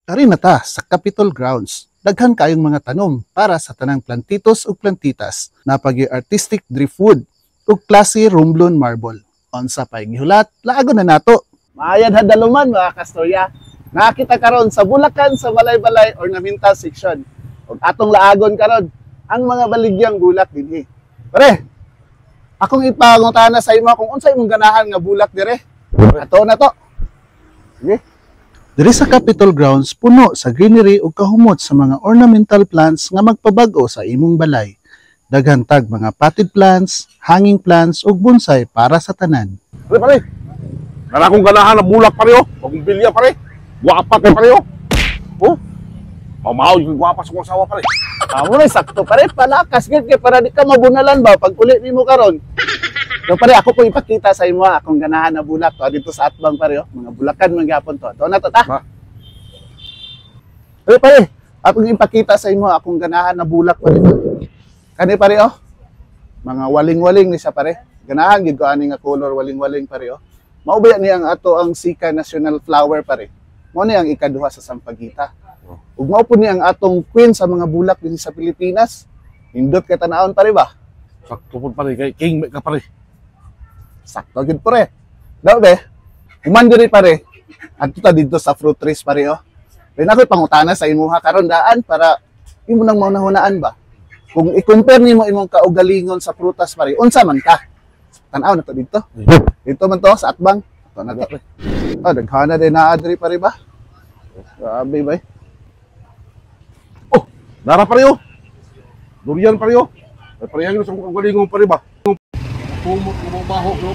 Kari na ta sa Capitol Grounds. Daghan kayong mga tanom para sa tanang plantitos ug plantitas na pagi-artistic driftwood ug klase Romblon marble. Unsa pay gihulat, laagon na nato. Maayad hadaluman mga kastorya. Nakita karon sa Bulacan sa Balay-Balay Ornamental Section. Ug atong laagon karon ang mga baligyang bulak dinhi. Pare, akong ipangutana sa imo kung unsay imong ganahan nga bulak dire. Ato na to. Sige. Diri sa Capitol Grounds, puno sa greenery ug kahumot sa mga ornamental plants nga magpabag-o sa imong balay. Daghan tag mga potted plants, hanging plants ug bonsai para sa tanan. Pare, nara akong ganahan ng bulak pare, bagong bilya pare. Guwapa kay pare. Oh. Mamaw yung guwapa sa kong asawa pare. Amo na sakto pare, palakas gid kay para di ka mabunalan ba pag uli nimo karon. So pare, ako po ipakita sa imo akong ganahan na bulak to dito sa atbang pare, mga bulakan man gyapon to. Ito na to ta. Pare, akong ipakita sa imo akong ganahan na bulak pare. Kani pare mga waling-waling ni sa pare. Ganahan gid ko ani nga color waling-waling pare Mao ba ni ang ato ang Sika National Flower pare. Mao ni ang ikaduha sa Sampaguita. Ug mao po ni ang atong queen sa mga bulak dinhi sa Pilipinas. Indot kay tan-awon pare ba? Sakto po pare, kay king ka pare. Sakto gid pare. Daw be. Human diri pare. Adto ta dito sa fruit trees pare Then ako'y pangutana sa imuha karon daan para imo nang maunahunaan ba. Kung i-compare nimo imong kaugalingon sa prutas pare, unsa man ka? Tan-aw na to dito. Dito man to sa atbang. Ito na to. Daghana din na diri pare ba? Grabe ba? Oh, nara pare Durian pare Ay parehang sa kaugalingon pare ba? Kumabaho no.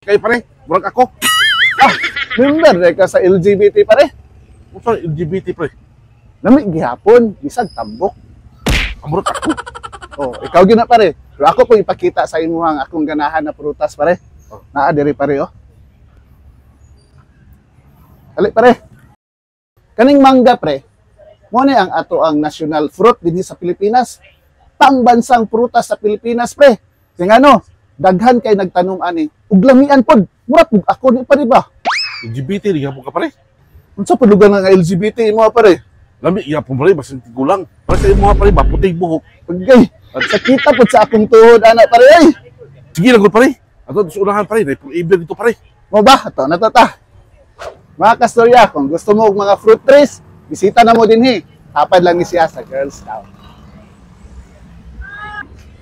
Kay pare, murag ako. Member ka sa LGBT pare? Unsa LGBT pare? Nami gihapon, bisag tambok. Amurot ako. Ikaw gina pare. Pero ako po ipakita sa imo ang akong ganahan na prutas pare. Naa diri pare Ali pare. Kaning mangga pre. Mo ni ang ato ang national fruit dinhi sa Pilipinas. Pangbansang prutas sa Pilipinas pre. Sing daghan kay nagtanom ani. Ug lamian pod. Murat pug ako ni pare ba? LGBT di ka pare. Unsa pud lugar nga LGBT mo pare? Lami iya po pare basin tigulang. Para sa imo pare ba puting buhok. Pagay. At sakita pod sa akong tuhod ana pare ay. Sige lang gud pare. Ato sa unahan pare, dai forever dito pare. Mo ba? Ato na ta. Mga kastorya, kung gusto mo og mga fruit trees, bisita na mo dinhi. Tapad lang ni siya sa Girl Scout.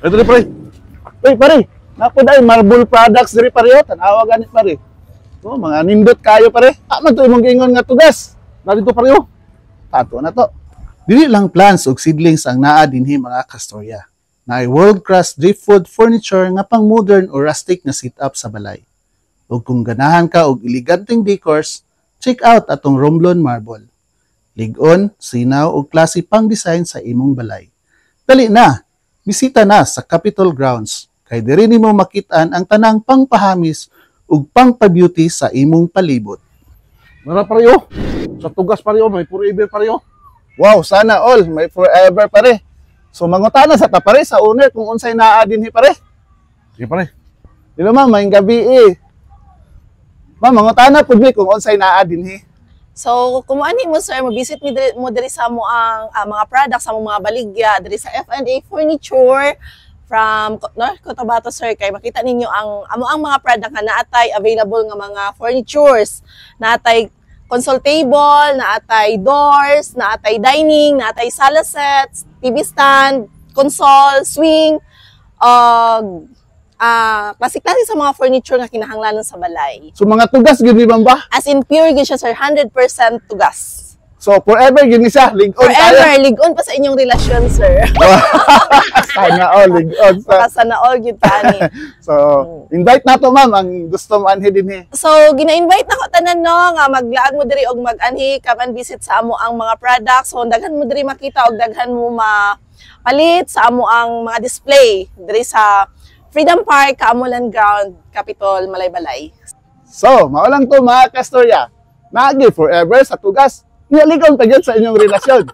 Ito ni pare. Uy pare, napo dai marble products diri pare tan-awa ganit pare. Mga nindot kayo pare. Aman to imong giingon nga tugas. Na dito pare Tato na to. Dili lang plants ug seedlings ang naa dinhi mga kastorya. Naay world-class driftwood furniture nga pang modern o rustic na sit-up sa balay. Ug kung ganahan ka og eleganteng decors, check out atong Romblon marble. Lig-on, sinaw ug klase pang design sa imong balay. Dali na, bisita na sa Capitol Grounds kay diri nimo makit-an ang tanang pangpahamis ug pangpa-beauty sa imong palibot. Nara pare Sa tugas pare may forever pare Wow, sana all may forever pare. So mangutana sa ta pare sa owner kung unsay naa dinhi pare. Sige pare. Dilo ma'am, maayong gabi Ma'am, mangutana pud mi kung unsay naa dinhi. So, kung ani mo sir, mo-visit mo diri sa mo ang mga products sa mga baligya diri sa F&A Furniture from North Cotabato sir, kay makita ninyo ang mga product nga naatay available nga mga furnitures, naatay console table, naatay doors, naatay dining, naatay sala sets, TV stand, console, swing, klase-klase sa mga furniture nga kinahanglanon sa balay. So mga tugas gid ni ma'am ba? As in pure gid siya sir, 100% tugas. So forever gid ni siya, lig-on forever, lig-on pa sa inyong relasyon sir. Sana all lig-on sa. Sana all gid tani. So invite nato ma'am ang gusto mo anhi dinhi. So gina-invite nako tanan nga maglaag mo diri og mag-anhi come and visit sa amo ang mga products. So daghan mo diri makita og daghan mo mapalit sa amo ang mga display diri sa Freedom Park, Kaamulan Ground, Capitol, Balay-Balay. So, mao lang to mga kastorya. Nagi forever sa tugas. Nialigon pa sa inyong relasyon.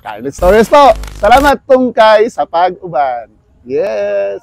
Carlet Stories po. Salamat tungkay sa pag-uban. Yes!